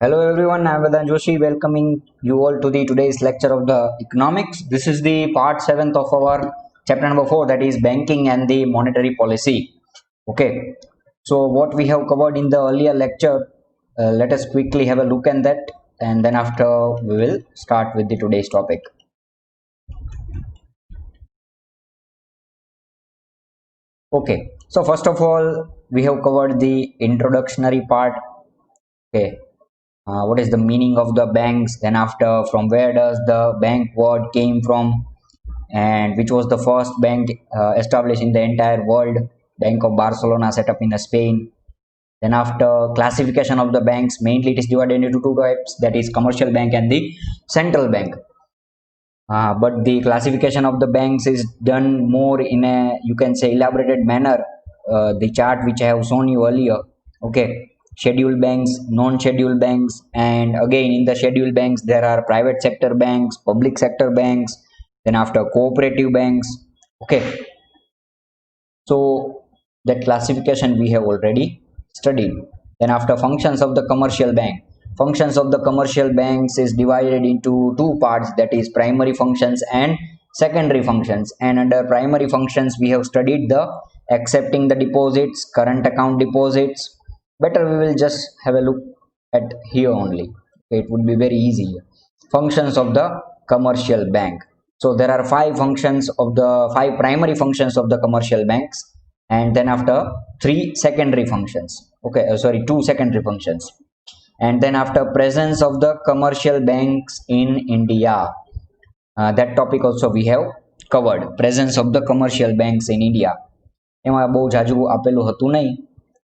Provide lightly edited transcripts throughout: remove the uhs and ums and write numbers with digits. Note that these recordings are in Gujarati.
Hello everyone, I am Vedant Joshi welcoming you all to the today's lecture of the economics. This is the part 7th of our chapter number 4, that is banking and the monetary policy. Okay, so what we have covered in the earlier lecture, let us quickly have a look at that, and then after we will start with the today's topic. Okay, so first of all we have covered the introductory part. Okay, what is the meaning of the banks, then after from where does the bank word came from, and which was the first bank established in the entire world. Bank of Barcelona set up in Spain. Then after classification of the banks, mainly it is divided into two types, that is commercial bank and the central bank. But the classification of the banks is done more in a, you can say, elaborated manner. The chart which I have shown you earlier. Okay, scheduled banks, non-scheduled banks, and again in the scheduled banks there are private sector banks, public sector banks, then after cooperative banks. Okay, so that classification we have already studied. Then after functions of the commercial bank, functions of the commercial banks is divided into two parts, that is primary functions and secondary functions. And under primary functions we have studied the accepting the deposits, current account deposits. Better we will just have a look at here only. It would be very easy. Functions of the commercial bank. So there are five primary functions of the commercial banks, and then after three secondary functions. Okay, two secondary functions. And then after presence of the commercial banks in India, that topic also we have covered. Presence of the commercial banks in India. એમાં બહુ જાજુ આપેલું હતું નહીં,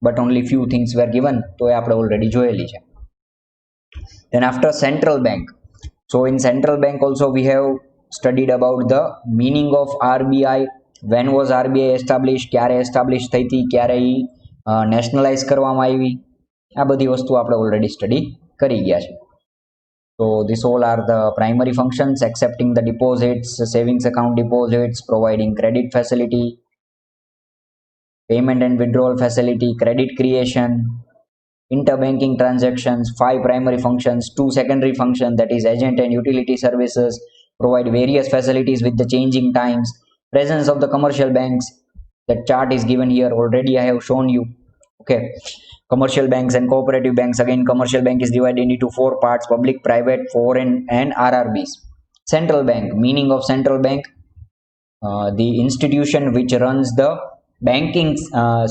but only few things were given, તો એ આપણે already જોયેલી છે. Then after central bank, so in central bank also we have studied about the meaning of RBI, when was RBI established, ક્યારે establish થઈ હતી, ક્યારે nationalize કરવામાં આવી. આ બધી વસ્તુ આપણે already study કરી ગયા છે. So this all are the primary functions: accepting the deposits, savings account deposits, providing credit facility, payment and withdrawal facility, credit creation, interbanking transactions. Five primary functions, two secondary functions, that is agent and utility services, provide various facilities with the changing times. Presence of the commercial banks, that chart is given here already, I have shown you. Okay, commercial banks and cooperative banks. Again, commercial bank is divided into four parts: public, private, foreign, and RRBs. Central bank, meaning of central bank, the institution which runs the banking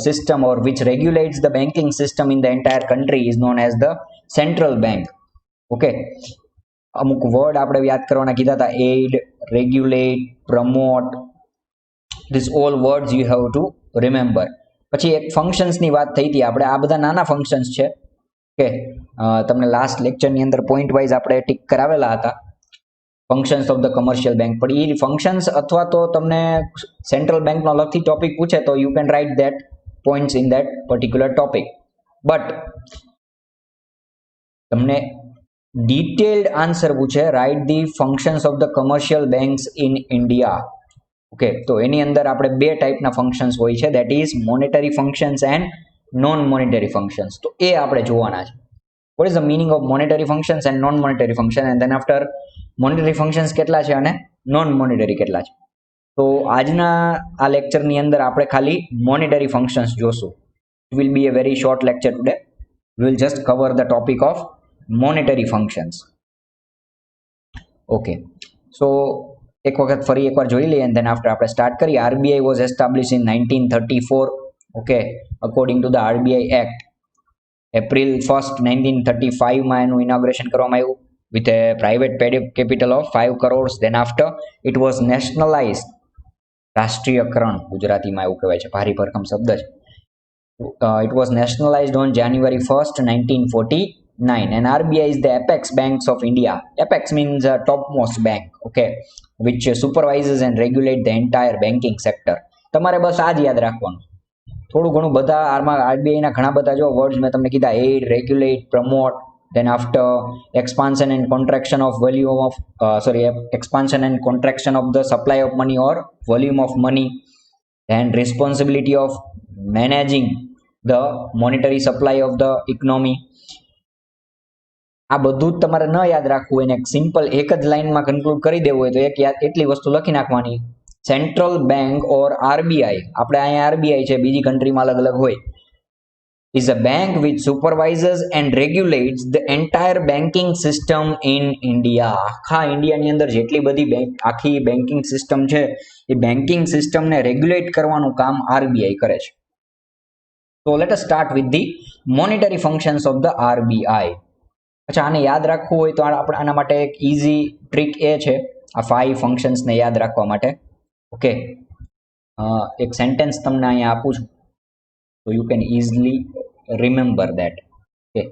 system, or which regulates the banking system in the entire country, is known as the central bank. Okay, અમુક વર્ડ આપણે યાદ કરવાના કીધા હતા: aid, regulate, promote. These all words you have to remember. પછી એક ફંક્શન્સની વાત થઈ હતી આપણે. આ બધા નાના ફંક્શન્સ છે. ઓકે, તમને લાસ્ટ લેક્ચરની અંદર પોઈન્ટ વાઇઝ આપણે ટીક કરાવેલા હતા functions of the commercial bank. પણ એ ફંક્શન્સ અથવા તો તમને સેન્ટ્રલ બેંકનો અલગથી ટોપિક પૂછે તો you can write that points in that particular topic. But તમને ડિટેલ્ડ આન્સર પૂછે, write the functions of the commercial banks in India. Okay, તો એની અંદર આપણે બે ટાઈપના ફંક્શન્સ હોય છે, that is monetary functions and non monetary functions. તો એ આપણે જોવાના છે. What is the meaning of monetary functions and non monetary function, and then after monetary functions કેટલા છે અને નોન મોનેટરી કેટલા છે. તો આજના આ લેક્ચરની અંદર આપણે ખાલી મોનેટરી ફંક્શન્સ જોશું. It will be a very short lecture today. We will just cover the topic of monetary functions. Okay, so એક વખત ફરી એકવાર જોઈ લઈએ, એન્ડ ધેન આફ્ટર આપણે સ્ટાર્ટ કરીએ. RBI was establish in 1934. Okay, according to the RBI act. April 1st 1935 એનું ઇનોગ્રેશન કરવામાં આવ્યું with a private paid capital of 5 crores. Then after it was nationalized, રાષ્ટ્રીયકરણ ગુજરાતીમાં એવું કહેવાય છે, ભારી ભરખમ શબ્દ છે. It was nationalized on January 1st 1949, and RBI is the apex banks of India. Apex means topmost bank. Okay, which supervises and regulate the entire banking sector. તમારે બસ આ જ યાદ રાખવાનું. થોડું ઘણું બધા આમાં આરબીઆઈના ઘણા બધા જો વર્ડ્સ મેં તમને કીધા: add, regulate, promote. Then after expansion and contraction of expansion and contraction of the supply of money or volume of money, and responsibility of managing the monetary supply of the economy, આ બધું જ તમારે ન યાદ રાખવું હોય ને સિમ્પલ એક જ લાઈનમાં કન્ક્લુડ કરી દેવું હોય તો એક એટલી વસ્તુ લખી નાખવાની, સેન્ટ્રલ બેંક ઓર આરબીઆઈ, આપણે અહીંયા આરબીઆઈ છે, બીજી કન્ટ્રીમાં અલગ અલગ હોય, is a bank which supervises and regulates the entire banking system in India. આખા ઇન્ડિયાની અંદર જેટલી બધી આખી બેન્કિંગ સિસ્ટમ છે એ બેન્કિંગ સિસ્ટમને રેગ્યુલેટ કરવાનું કામ આરબીઆઈ કરે છે. So let us start with the monetary functions of the RBI. અચ્છા, આને યાદ રાખવું હોય તો આપણે આના માટે એક ઈઝી ટ્રીક એ છે આ 5 ફંક્શન્સને યાદ રાખવા માટે. ઓકે, એક સેન્ટેન્સ તમને અહીંયા આપું છું so you can easily remember that. Okay,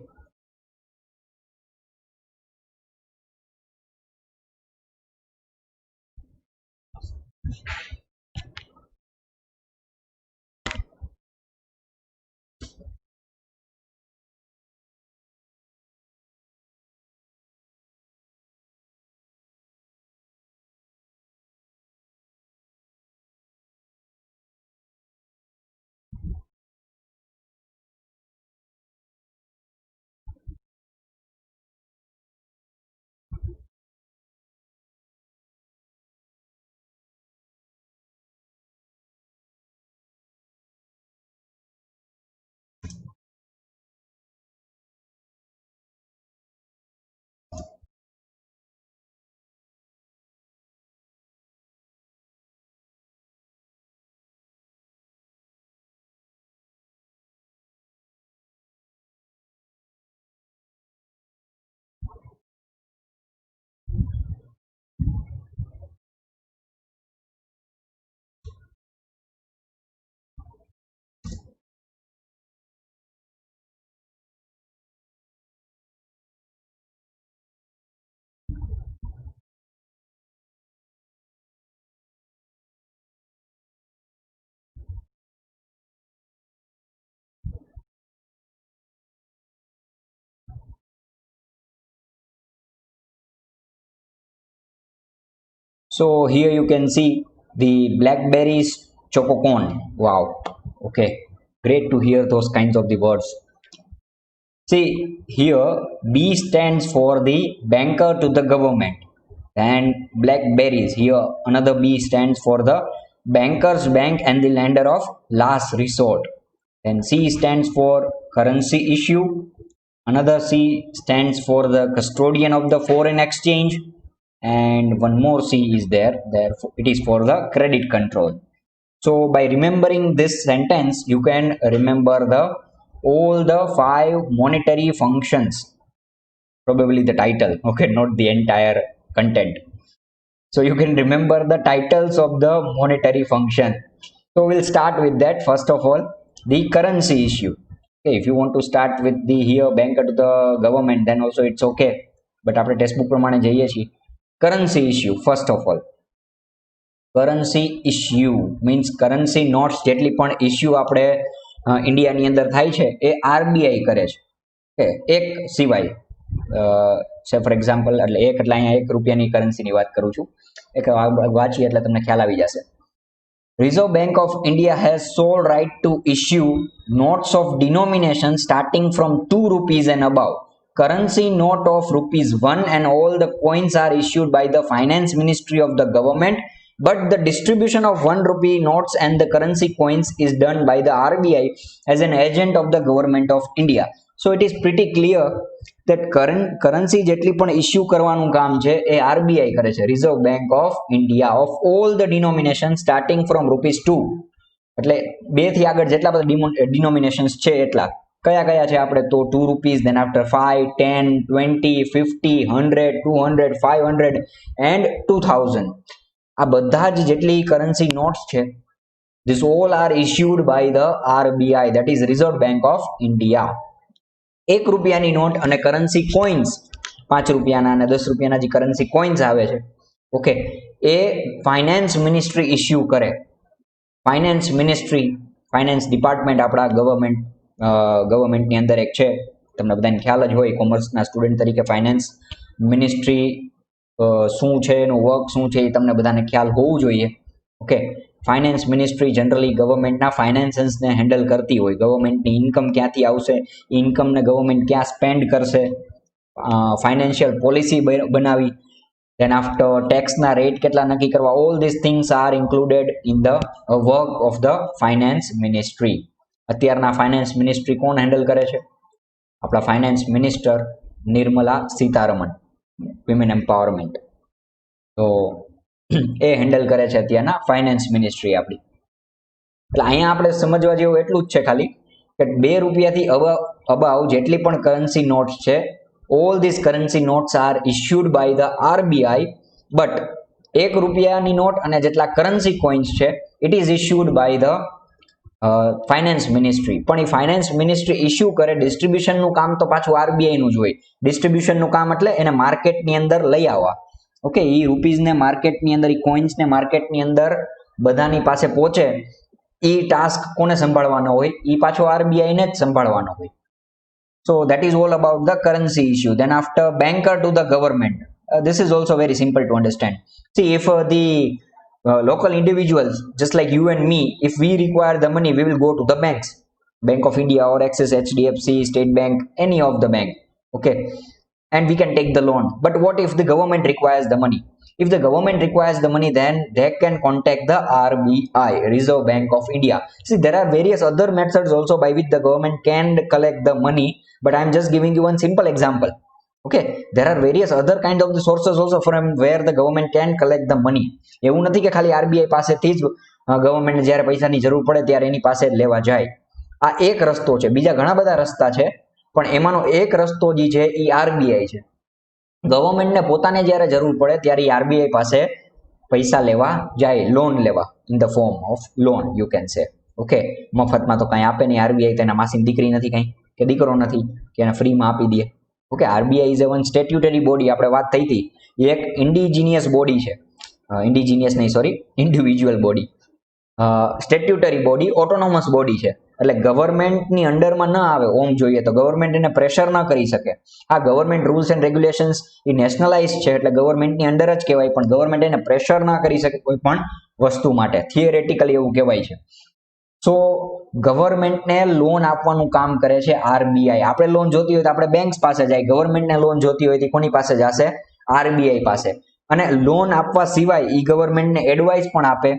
so here you can see the blackberries chococone. Wow, okay, great to hear those kinds of the words. See here, B stands for the banker to the government, and blackberries, here another B stands for the bankers bank and the lender of last resort. Then C stands for currency issue, another C stands for the custodian of the foreign exchange, and one more C is there, therefore it is for the credit control. So by remembering this sentence you can remember the all the 5 monetary functions, probably the title, okay, not the entire content. So you can remember the titles of the monetary function. So we'll start with that. First of all, the currency issue. Okay, if you want to start with the here banker to the government, then also it's okay, but આપણે ટેક્સ્ટબુક પ્રમાણે જઈએ છીએ. currency issue, first of all, currency issue means currency notes જેટલી પણ issue આપણે ઇન્ડિયાની અંદર થાય છે એ આરબીઆઈ કરે છે. એક સિવાય સે ફોર એક્ઝામ્પલ, એટલે અહીંયા 1 રૂપિયાની કરન્સીની વાત કરું છું, એક વાંચીએ એટલે તમને ખ્યાલ આવી જશે. Reserve Bank of India has sole right to issue notes of denomination starting from 2 rupees and above. Currency note of rupees 1 and all the coins are issued by the Finance Ministry of the government, but the distribution of 1 rupee notes and the currency coins is done by the RBI as an agent of the government of India. So it is pretty clear that currency જેટલી પણ ઇશ્યુ કરવાનું કામ છે એ આરબીઆઈ કરે છે, reserve bank of India, of all the denomination starting from ₹2. એટલે 2 થી આગળ જેટલા બધા ડિનોમિનેશન્સ છે એટલા કયા કયા છે આપણે તો 2 rupees, then after 5, 10, 20, 50, 100, 200, 500 and 2000. આ બધા જ જેટલી કરન્સી નોટ્સ છે, this all are issued by the RBI, that is Reserve Bank of India. 1 રૂપિયાની નોટ અને કરન્સી કોઇન્સ, 5 રૂપિયાના અને 10 રૂપિયાના જે કરન્સી કોઇન્સ આવે છે, ઓકે, એ ફાઇનાન્સ મિનિસ્ટ્રી ઇશ્યુ કરે. ફાઇનાન્સ મિનિસ્ટ્રી, ફાઇનાન્સ ડિપાર્ટમેન્ટ આપણા ગવર્મેન્ટની અંદર એક છે, તમને બધાને ખ્યાલ જ હોય, કોમર્સના સ્ટુડન્ટ તરીકે ફાઇનાન્સ મિનિસ્ટ્રી શું છે, એનું વર્ક શું છે એ તમને બધાને ખ્યાલ હોવું જોઈએ. ઓકે, ફાઇનાન્સ મિનિસ્ટ્રી જનરલી ગવર્મેન્ટના ફાઇનાન્સીસને હેન્ડલ કરતી હોય. ગવર્મેન્ટની ઇન્કમ ક્યાંથી આવશે, ઇન્કમને ગવર્મેન્ટ ક્યાં સ્પેન્ડ કરશે, ફાઇનાન્શિયલ પોલિસી બનાવી, then after ટેક્સના રેટ કેટલા નક્કી કરવા, all these things are included in the work of the finance ministry. અત્યારના ફાઇનાન્સ મિનિસ્ટ્રી કોણ હેન્ડલ કરે છે? આપણા finance minister Nirmala Sitharaman, women empowerment. તો એ હેન્ડલ કરે છે અત્યારના ફાઇનાન્સ મિનિસ્ટ્રી આપણી. એટલે અહીંયા આપણે સમજવા જેવું એટલું જ છે ખાલી કે 2 રૂપિયાથી અબાવ જેટલી પણ કરન્સી નોટ્સ છે, all these currency notes are issued by the RBI, but 1 રૂપિયાની નોટ અને જેટલા કરન્સી કોઇન્સ છે it is issued by the finance ministry. પણ એ ફાઇનાન્સ મિનિસ્ટ્રી ઇસ્યુ કરે, ડિસ્ટ્રીબ્યુશનનું કામ તો પાછું આરબીઆઈ નું જ હોય. ડિસ્ટ્રીબ્યુશનનું કામ એટલે એને માર્કેટની અંદર લઈ આવવા. ઓકે, એ રૂપીઝને માર્કેટની અંદર, એ કોઇન્સને માર્કેટની અંદર બધાની પાસે પહોંચે, એ ટાસ્ક કોને સંભાળવાનો હોય? એ પાછો આરબીઆઈ ને જ સંભાળવાનો હોય. So that is all about the currency issue. Then after, banker to the government. This is also very simple to understand. See, if the local individuals, just like you and me, if we require the money, we will go to the banks, Bank of India or Axis, HDFC, State Bank, any of the bank. Okay, and we can take the loan. But what if the government requires the money? If the government requires the money, then they can contact the RBI, Reserve Bank of India. See, there are various other methods also by which the government can collect the money, but I am just giving you one simple example. Okay, there are various other kind of the sources also from where the government can collect the money. એવું નથી કે ખાલી આરબીઆઈ પાસેથી જ ગવર્મેન્ટ જ્યારે પૈસાની જરૂર પડે ત્યારે એની પાસે જ લેવા જાય. આ એક રસ્તો છે, બીજા ઘણા બધા રસ્તા છે, પણ એમાંનો એક રસ્તો જે છે એ આરબીઆઈ છે. ગવર્મેન્ટને પોતાને જ્યારે જરૂર પડે ત્યારે આરબીઆઈ પાસે પૈસા લેવા જાય, લોન લેવા, in the form of loan you can say. Okay, મફતમાં તો કાંઈ આપે નહીં આરબીઆઈ, તેના માસીની દીકરી નથી કાંઈ, કે દીકરો નથી કે એને ફ્રીમાં આપી દે. Okay, RBI is one statutory body. આપણે વાત થઈ હતી, એ એક ઇન્ડિજિનિયસ બોડી છે, ઇન્ડિજિનિયસ નહીં, sorry, individual body, statutory body, autonomous body છે. એટલે ગવર્મેન્ટની અંડરમાં ન આવે. ઓમ જોઈએ તો ગવર્મેન્ટ એને પ્રેશર ન કરી શકે. આ government rules and regulations A nationalise છે, એટલે ગવર્મેન્ટની અંડર જ કહેવાય, પણ ગવર્મેન્ટ એને પ્રેશર ના કરી શકે કોઈ પણ વસ્તુ માટે. થિયરેટિકલી એવું કહેવાય છે. સો ગવર્મેન્ટને લોન આપવાનું કામ કરે છે આરબીઆઈ. આપણે લોન જોતી હોય તો આપણે બેંક્સ પાસે જાય, ગવર્મેન્ટને લોન જોતી હોય તો કોની પાસે જશે? આરબીઆઈ પાસે. અને લોન આપવા સિવાય એ ગવર્મેન્ટને એડવાઇસ પણ આપે.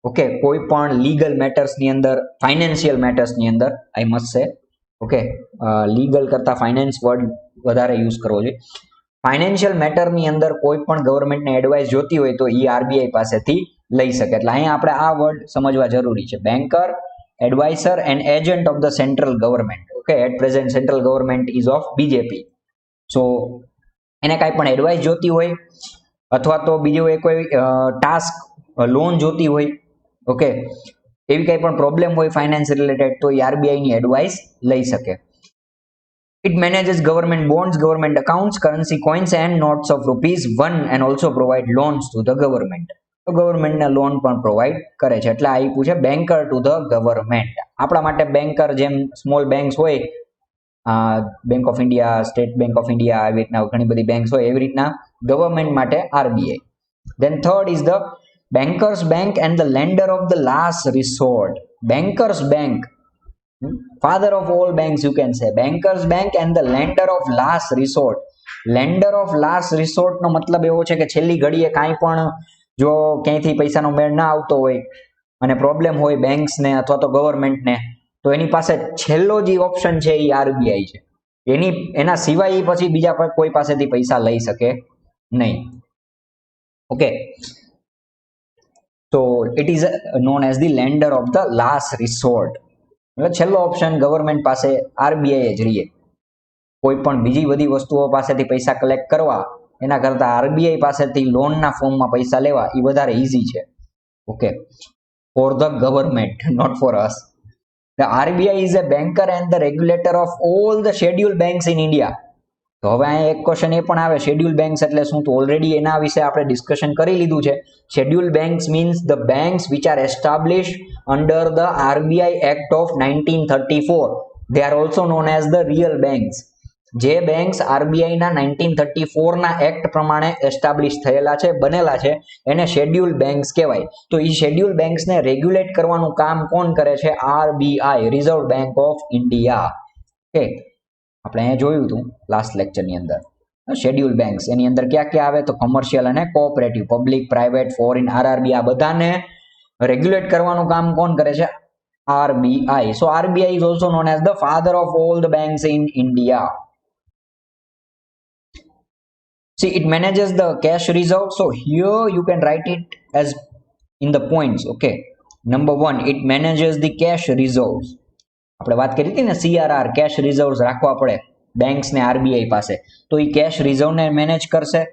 ઓકે, કોઈ પણ લીગલ મેટર્સની અંદર, ફાઇનાન્શિયલ મેટર્સની અંદર, આઈ મસ્ટ સે. ઓકે, લીગલ કરતા ફાઇનાન્સ વર્ડ વધારે યુઝ કરવો જોઈએ. ફાઇનાન્શિયલ મેટરની અંદર કોઈ પણ ગવર્મેન્ટને એડવાઇસ જોતી હોય તો એ આરબીઆઈ પાસેથી લઈ શકે. એટલે અહીંયા આપણે આ વર્ડ સમજવા જરૂરી છે. Banker, adviser and agent of the central government. Okay, at present central government is of BJP. So એને કાંઈ પણ એડવાઇસ જોતી હોય અથવા તો બીજો એ કોઈ ટાસ્ક, લોન જોતી હોય, ઓકે, એવી કંઈ પણ પ્રોબ્લેમ હોય ફાઇનાન્સ રિલેટેડ, તો એ આરબીઆઈની એડવાઇસ લઈ શકે. It manages government bonds, government accounts, currency coins and notes of rupees 1 and also provide loans to the government. તો ગવર્મેન્ટને લોન પણ પ્રોવાઈડ કરે છે. એટલે આ પૂછે બેન્કર ટુ ધ ગવર્મેન્ટ. આપણા માટે બેન્કર જેમ સ્મોલ બેંક્સ હોય, bank of India, state bank of India, આવી રીતના ઘણી બધી બેંક્સ હોય, એવી રીતના ગવર્મેન્ટ માટે RBI. Then third is the bankers bank and the lender of the last resort. Bankers bank, father of all banks you can say. Bankers bank and the lender of last resort. Lender of last resort નો મતલબ એવો છે કે છેલ્લી ઘડીએ કાંઈ પણ જો ક્યાંયથી પૈસાનો મેળ ના આવતો હોય અને પ્રોબ્લેમ હોય બેંક્સને અથવા તો ગવર્મેન્ટને, તો એની પાસે છેલ્લો જે ઓપ્શન છે એ આરબીઆઈ છે. એના સિવાય પછી બીજા કોઈ પાસેથી પૈસા લઈ શકે નહીં. Okay, so it is known as the lender of the last resort. એટલે છેલ્લો ઓપ્શન ગવર્મેન્ટ પાસે આરબીઆઈ જ રહીએ. કોઈ પણ બીજી બધી વસ્તુઓ પાસેથી પૈસા કલેક્ટ કરવા એના કરતા આરબીઆઈ પાસેથી લોનના ફોર્મમાં પૈસા લેવા એ વધારે ઈઝી છે. Okay, for the government, not for us. The RBI is a banker and the regulator of all the scheduled banks in India. તો હવે અહીંયા એક ક્વેશ્ચન એ પણ આવે, શેડ્યુલ બેંક્સ એટલે શું? તો ઓલરેડી એના વિશે આપણે ડિસ્કશન કરી લીધું છે. Schedule banks means the banks which are established under the RBI act of 1934. They are also known as the real banks. જે બેંક્સ આરબીઆઈના 1934 ના એક્ટ પ્રમાણે એસ્ટાબ્લિશ થયેલા છે, બનેલા છે, એને શેડ્યુલ બેંક્સ કહેવાય. તો એ શેડ્યુલ બેંક્સને રેગ્યુલેટ કરવાનું કામ કોણ કરે છે? RBI, reserve bank of India. Okay, આપણે અહીંયા જોયું હતું લાસ્ટ લેક્ચરની અંદર. શેડ્યુલ બેંક્સ એની અંદર ક્યાં ક્યાં આવે તો કોમર્શિયલ અને cooperative, public, private, foreign, RRB, આ બધાને રેગ્યુલેટ કરવાનું કામ કોણ કરે છે? RBI. So RBI is also known as the father of all the banks in India. See, it manages the cash reserve. So here you can write it as in the points. Okay. Number 1, it manages the cash reserves. આપણે વાત કરી હતી ને CRR, cash reserves રાખવા પડે બેંક્સ ને RBI પાસે, તો એ cash reserve ને મેનેજ કરશે.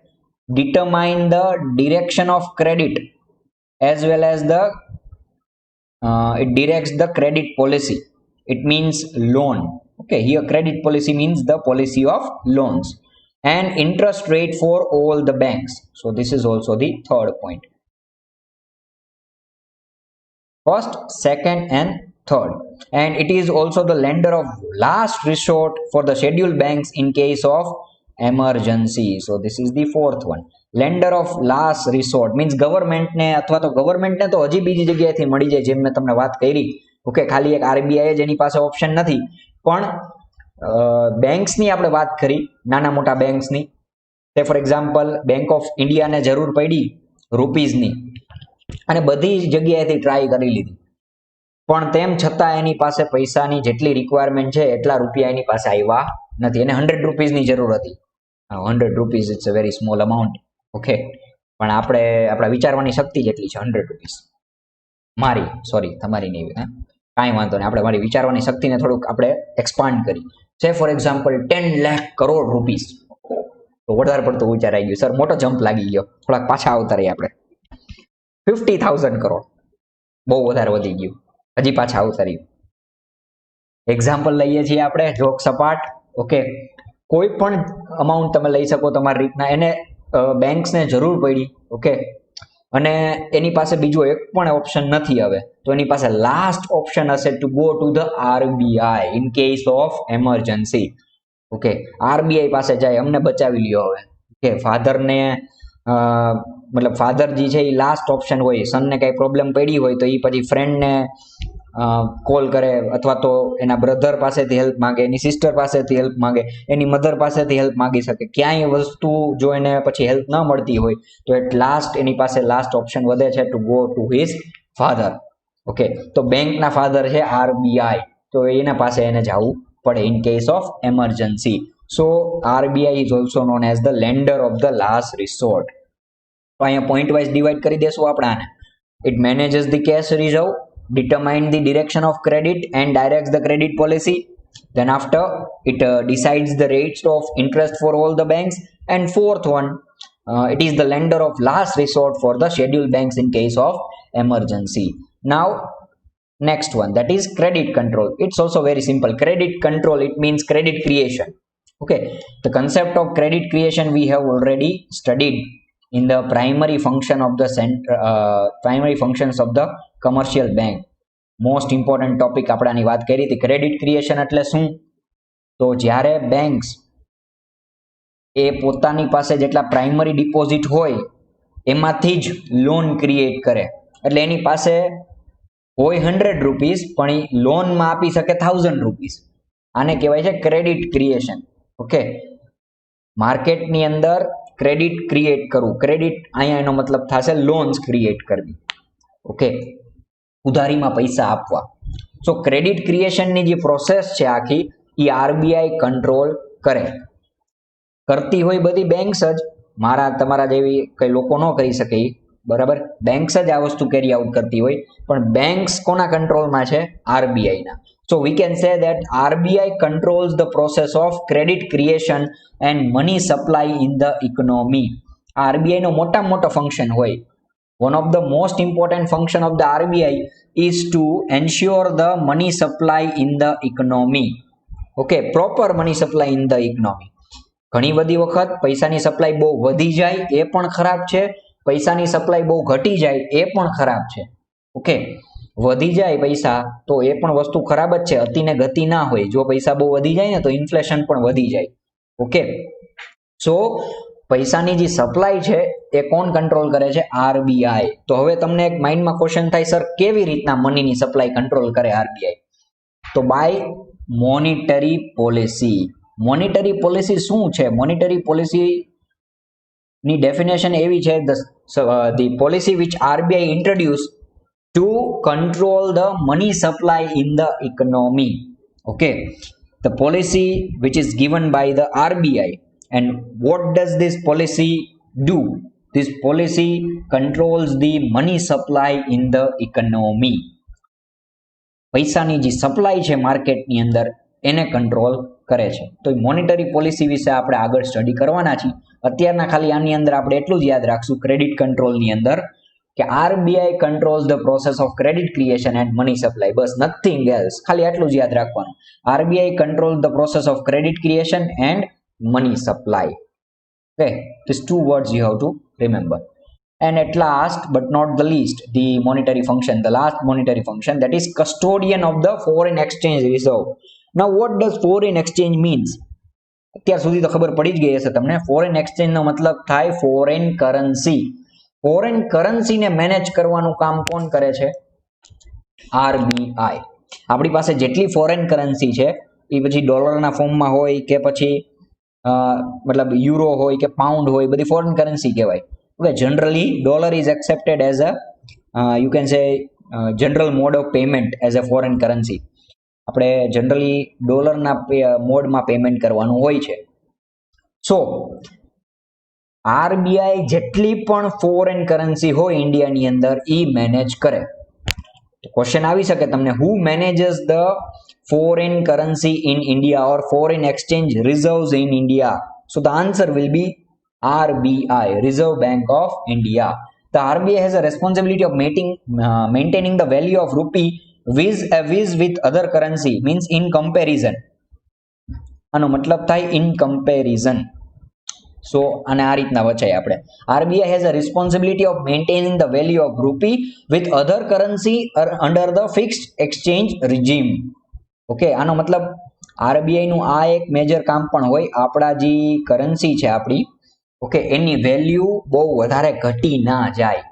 Determine the direction of credit as well as the it directs the credit policy. It means loan. Okay, here credit policy means the policy of loans and interest rate for all the banks. So this is also the third point. First, second and third. And it is also the lender of last resort for the scheduled banks in case of emergency. So this is the fourth one. Lender of last resort means government ને અથવા તો ગવર્મેન્ટ ને તો હજી બીજી જગ્યાએથી મળી જાય, જેમ મેં તમને વાત કરી. ઓકે, ખાલી એક RBI જ એની પાસે ઓપ્શન નથી, પણ બેંક્સની આપણે વાત કરી, નાના મોટા બેંક્સની. ફોર એક્ઝામ્પલ બેંક ઓફ ઇન્ડિયાને જરૂર પડી રૂપીઝની અને બધી જગ્યાએથી ટ્રાય કરી લીધી, પણ તેમ છતાં એની પાસે પૈસાની જેટલી રિક્વાયરમેન્ટ છે એટલા રૂપિયા એની પાસે આવ્યા નથી. એને 100 રૂપીઝની જરૂર હતી. 100 rupees it's a very small amount. Okay, પણ આપણે આપણા વિચારવાની શક્તિ જેટલી છે 100 રૂપીઝ મારી, સોરી તમારી નહીં, હા કાંઈ વાંધો નહીં, આપણે મારી વિચારવાની શક્તિને થોડુંક આપણે એક્સપાન્ડ કરી છે. For example 10 lakh crore rupees, તો વધારે પડતો વિચાર આવી ગયો સર, મોટો જમ્પ લાગી ગયો, થોડાક પાછા આવતા રહીએ આપણે. 50,000 કરોડ બહુ વધારે વધી ગયું, હજી પાછા આવતા રહ્યું. એક્ઝામ્પલ લઈએ છીએ આપણે જોક સપાટ. ઓકે, કોઈ પણ અમાઉન્ટ તમે લઈ શકો તમારી રીતના. એને બેંક્સને જરૂર પડી, ઓકે, અને એની પાસે બીજો એક પણ ઓપ્શન નથી હવે, તો એની પાસે લાસ્ટ ઓપ્શન હશે to go to the RBI in case of emergency. Okay, RBI પાસે જાય, અમને બચાવી લ્યો હવે. ઓકે, ફાધરને મતલબ ફાધરજી છે એ લાસ્ટ ઓપ્શન હોય, સનને કઈ પ્રોબ્લેમ પડી હોય તો એ પછી ફ્રેન્ડને કોલ કરે, અથવા તો એના બ્રધર પાસેથી હેલ્પ માંગે, એની સિસ્ટર પાસેથી હેલ્પ માંગે, એની મધર પાસેથી હેલ્પ માંગી શકે. ક્યાંય વસ્તુ જો એને પછી હેલ્પ ન મળતી હોય તો એટ લાસ્ટ એની પાસે લાસ્ટ ઓપ્શન વધે છે to go to his father. Okay, તો બેંકના ફાધર છે RBI, તો એના પાસે એને જવું પડે in case of emergency. So RBI is also known as the lender of the last resort. તો અહીંયા પોઈન્ટ વાઇઝ ડિવાઈડ કરી દેશું આપણે આને. It manages the cash reserve, determine the direction of credit and directs the credit policy. Then after it decides the rates of interest for all the banks. And fourth one, it is the lender of last resort for the scheduled banks in case of emergency. Now next one, that is credit control. It's also very simple. Credit control, it means credit creation. Okay, the concept of credit creation we have already studied in the primary function of the primary functions of the commercial bank. Most important topic આપણાની વાત કરી હતી. ક્રેડિટ ક્રિએશન એટલે શું? તો જ્યારે બેંક્સ એ પોતાની પાસે જેટલા પ્રાઇમરી ડિપોઝિટ હોય એમાંથી જ લોન ક્રિએટ કરે. એટલે એની પાસે હોય 100 રૂપીઝ, પણ એ લોનમાં આપી શકે 1000 રૂપીઝ. આને કહેવાય છે ક્રેડિટ ક્રિએશન. ઓકે, માર્કેટની અંદર ક્રેડિટ ક્રિએટ કરવું. ક્રેડિટ અહીંયા એનો મતલબ થશે લોન્સ ક્રિએટ કરવી. ઓકે, ઉધારીમાં પૈસા આપવા. સો ક્રેડિટ ક્રિએશનની જે પ્રોસેસ છે આખી એ RBI કંટ્રોલ કરે. કરતી હોય બધી બેંક્સ જ, મારા તમારા જેવી કઈ લોકો ન કરી શકે, બરાબર, બેંક્સ જ આ વસ્તુ કેરી આઉટ કરતી હોય, પણ બેંક્સ કોના કંટ્રોલમાં છે? RBI ના. So we can say that RBI controls the process of credit creation and money supply in the economy. RBI નો મોટામાં મોટો ફંક્શન હોય. One of the most important function of the RBI is to ensure the money supply in the economy. Okay, proper money supply in the economy. ઘણી બધી વખત પૈસાની સપ્લાય બહુ વધી જાય એ પણ ખરાબ છે, પૈસાની સપ્લાય બહુ ઘટી જાય એ પણ ખરાબ છે. ઓકે, વધી જાય પૈસા તો એ પણ વસ્તુ ખરાબ જ છે, અતિને ગતિ ના હોય. જો પૈસા બહુ વધી જાય ને તો ઇન્ફ્લેશન પણ વધી જાય. ઓકે, સો પૈસાની જે સપ્લાય છે એ કોણ કંટ્રોલ કરે છે? RBI. તો હવે તમને એક માઇન્ડમાં ક્વેશ્ચન થાય, સર કેવી રીતના મનીની સપ્લાય કંટ્રોલ કરે RBI? તો by monetary policy. Monetary policy શું છે? મોનિટરી પોલિસી ની ડેફિનેશન એવી છે, the policy which RBI introduced to control the money supply in the economy. Okay, the policy which is given by the RBI, and what does this policy do? This policy controls the money supply in the economy. પૈસાની જે સપ્લાય છે માર્કેટની અંદર એને કંટ્રોલ કરે છે. તો મોનેટરી પોલિસી વિશે આપણે આગળ સ્ટડી કરવાના છીએ. અત્યારના ખાલી આની અંદર આપણે એટલું જ યાદ રાખશું ક્રેડિટ કંટ્રોલની અંદર કે RBI controls the process of credit creation and money supply. Bus nothing else, ખાલી આટલું જ યાદ રાખવાનું. RBI control the process of credit creation and money supply. Okay, these two words you have to remember. And at last but not the least, the monetary function, the last monetary function, that is custodian of the foreign exchange reserve. Now what does foreign exchange means? અત્યાર સુધી તો ખબર પડી જ ગઈ હશે તમને. ફોરેન એક્સચેન્જ નો મતલબ થાય ફોરેન કરન્સી. ફોરેન કરન્સીને મેનેજ કરવાનું કામ કોણ કરે છે? આરબીઆઈ. આપણી પાસે જેટલી ફોરેન કરન્સી છે એ પછી ડોલરના ફોર્મમાં હોય કે પછી મતલબ યુરો હોય કે પાઉન્ડ હોય, બધી ફોરેન કરન્સી કહેવાય. Okay, generally dollar is accepted as a you can say general mode of payment as a foreign currency. આપણે જનરલી ડોલરના મોડમાં પેમેન્ટ કરવાનું હોય છે. સો આરબીઆઈ જેટલી પણ ફોરેન કરન્સી હોય ઇન્ડિયાની અંદર એ મેનેજ કરે. ક્વેશ્ચન આવી શકે તમને, હુ મેનેજીસ the foreign currency in India or foreign exchange reserves in India? So the answer will be RBI, Reserve Bank of India. The RBI has a responsibility of maintaining the value of rupee vis-a-vis with other currency, means in comparison. આનો મતલબ થાય in comparison. So આને આ રીતના વચાય આપણે. RBI has a responsibility of maintaining the value of rupee with other currency under the fixed exchange regime. Okay, આનો મતલબ આરબીઆઈ નું આ એક મેજર કામ પણ હોય, આપણા જે કરન્સી છે આપણી, ઓકે, એની વેલ્યુ બહુ વધારે ઘટી ના જાય,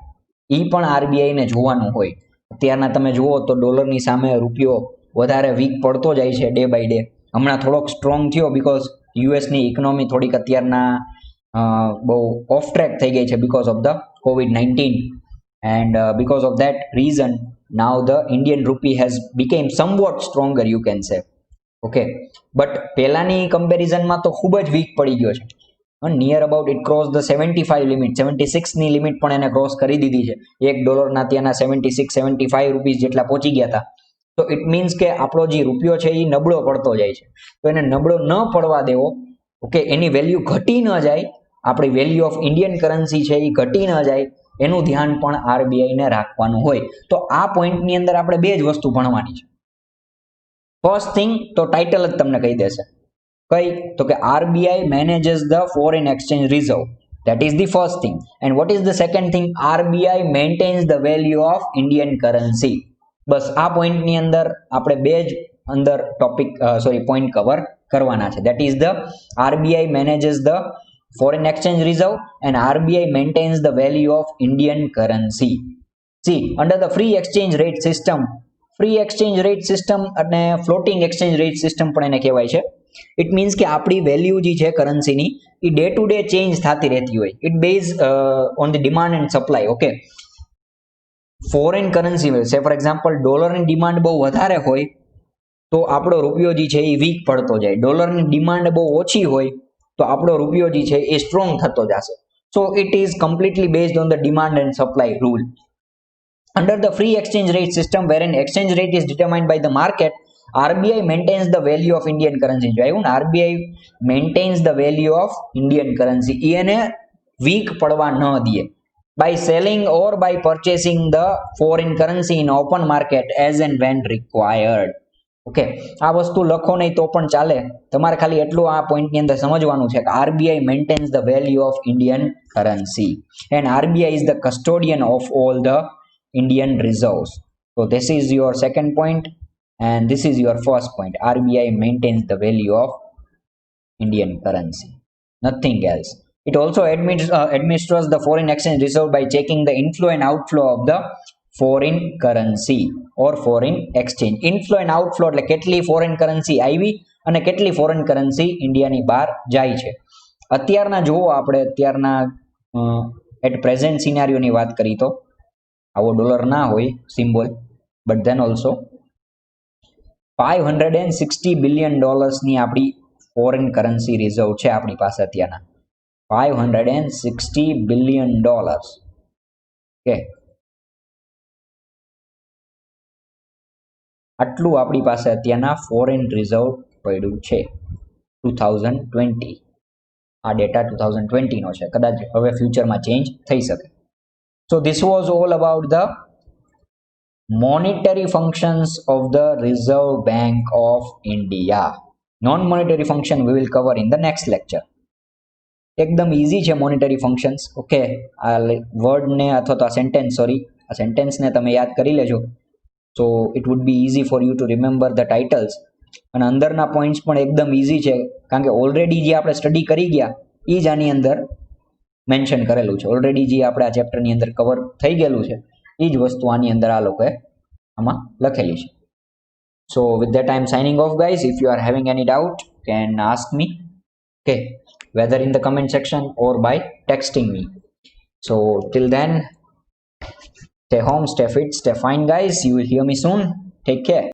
એ પણ આરબીઆઈ ને જોવાનું હોય. અત્યારના તમે જુઓ તો ડોલરની સામે રૂપિયો વધારે વીક પડતો જાય છે ડે બાય ડે. હમણાં થોડોક સ્ટ્રોંગ થયો બીકોઝ યુએસની ઇકોનોમી થોડીક અત્યારના બહુ ઓફ ટ્રેક થઈ ગઈ છે because of the COVID-19, and because of that reason now the Indian rupee has become somewhat stronger, you can say. Okay, but પહેલાની કમ્પેરિઝનમાં તો ખૂબ જ વીક પડી ગયો છે. Near about it cross the 75 limit, 76 ની લિમિટ પણ એને ક્રોસ કરી દીધી છે. $1 ત્યાંના 76-75 રૂપીસ જેટલા પહોંચી ગયા હતા. તો ઇટ મીન્સ કે આપણો જે રૂપિયો છે એ નબળો પડતો જાય છે. તો એને નબળો ન પડવા દેવો, ઓકે, એની વેલ્યુ ઘટી ન જાય, આપણી વેલ્યુ ઓફ ઇન્ડિયન કરન્સી છે એ ઘટી ન જાય, એનું ધ્યાન પણ આરબીઆઈ ને રાખવાનું હોય. તો આ પોઈન્ટની અંદર આપણે બે જ વસ્તુ ભણવાની છે. ફર્સ્ટ થિંગ તો ટાઇટલ જ તમને કહી દેશે. કઈ? તો કે RBI manages the foreign exchange reserve. That is the first thing. And what is the second thing? RBI maintains the value of Indian currency. બસ આ પોઈન્ટની અંદર આપણે બે જ અંદર પોઈન્ટ કવર કરવાના છે. That is the RBI manages the foreign exchange reserve and RBI maintains the value of Indian currency. See, under the free exchange rate system અને floating exchange rate system પણ એને કહેવાય છે. It means કે આપણી વેલ્યુ જે છે કરન્સીની એ ડે ટુ ડે ચેન્જ થતી રહેતી હોય. It based on the demand and supply. Okay, foreign currency સે ફોર એક્ઝામ્પલ ડોલરની ડિમાન્ડ બહુ વધારે હોય તો આપણો રૂપિયો જે છે એ વીક પડતો જાય. ડોલરની ડિમાન્ડ બહુ ઓછી હોય તો આપણો રૂપિયો જે છે એ સ્ટ્રોંગ થતો જશે. So it is completely based on the demand and supply rule. Under the free exchange rate system wherein exchange rate is determined by the market, RBI maintains the value of Indian currency. જો આવ્યું ને, RBI maintains the value of Indian currency. એને વીક પડવા ન દે by selling or by purchasing the foreign currency in open market as and when required. Okay, આ વસ્તુ લખો નહીં તો પણ ચાલે, તમારે ખાલી એટલું આ પોઈન્ટની અંદર સમજવાનું છે કે RBI maintains the value of Indian currency and RBI is the custodian of all the Indian reserves. So this is your second point and this is your first point. RBI maintains the value of Indian currency, nothing else. It also administers the foreign exchange reserve by checking the inflow and outflow of the foreign currency or foreign exchange. Inflow and outflow એટલે કેટલી ફોરેન કરન્સી આવી અને કેટલી ફોરેન કરન્સી ઇન્ડિયાની બહાર જાય છે. અત્યારના જુઓ આપણે અત્યારના એટ પ્રેઝન્ટ સિનારીઓની વાત કરી તો આવો ડોલર ના હોય symbol, but than also $560 billion ની આપણી ફોરેન કરન્સી રિઝર્વ છે આપણી પાસે અત્યારના. $560 બિલિયન. ઓકે, આટલું આપણી પાસે અત્યારના ફોરેન રિઝર્વ પડ્યું છે 2020. આ ડેટા 2020 નો છે, કદાચ હવે ફ્યુચરમાં ચેન્જ થઈ શકે. So this was all about the monetary functions of the Reserve Bank of India. Non-monetary function we will cover in the next lecture. એકદમ ઈઝી છે મોનેટરી ફંક્શન્સ. ઓકે, આ વર્ડને અથવા તો આ સેન્ટેન્સને તમે યાદ કરી લેજો. So it would be easy for you two remember the titles. અને અંદરના પોઈન્ટ્સ પણ એકદમ ઈઝી છે, કારણ કે ઓલરેડી જે આપણે સ્ટડી કરી ગયા એ જ આની અંદર મેન્શન કરેલું છે. ઓલરેડી જે આપણે આ ચેપ્ટરની અંદર કવર થઈ ગયેલું છે એ જ વસ્તુ આની અંદર આ લોકોએ આમાં લખેલી છે. So with that I am signing off guys. If you are having any doubt can ask me, okay, whether in the comment section or by texting me. So till then, stay home, stay fit, stay fine guys. You will hear me soon. Take care.